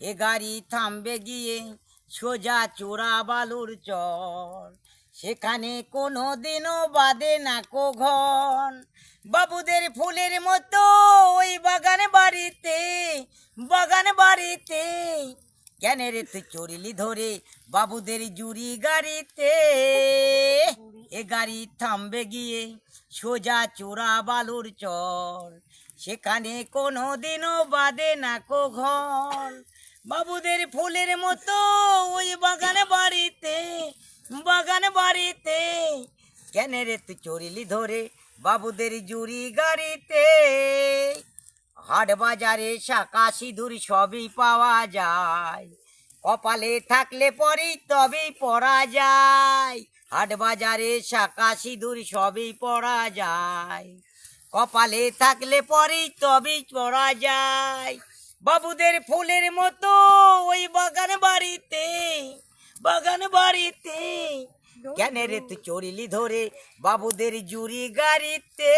এ গাড়ি থামবে গিয়ে সোজা চোরা বালুর চর, সেখানে কোনো দিনও বাদে না কো ঘর। বাবুদের ফুলের মতো ওই বাগান বাড়িতে কেন রে তুই চড়িলি ধরে বাবুদের জুড়ি গাড়িতে। এ গাড়ি থামবে গিয়ে সোজা চোরা বালুর চর, সেখানে কোনো দিনও বাদে না কো ঘর। বাবুদের ফুলের মতো ওই বাগান বাড়িতে কেন রে তুই চড়িলি ধরে বাবুদের জুড়ি গাড়িতে। হাট বাজারে শাঁখা সিঁদুর সবই পাওয়া যায়, কপালে থাকলে পরেই তবেই পরা যায়। হাট বাজারে শাঁখা সিঁদুর সবই পরা যায়, কপালে থাকলে পরেই তবেই পরা যায়। বাবুদের ফুলের মতো ওই বাগান বাড়িতে কেন রে তুই চড়িলি ধরে বাবুদের জুড়ি গাড়িতে।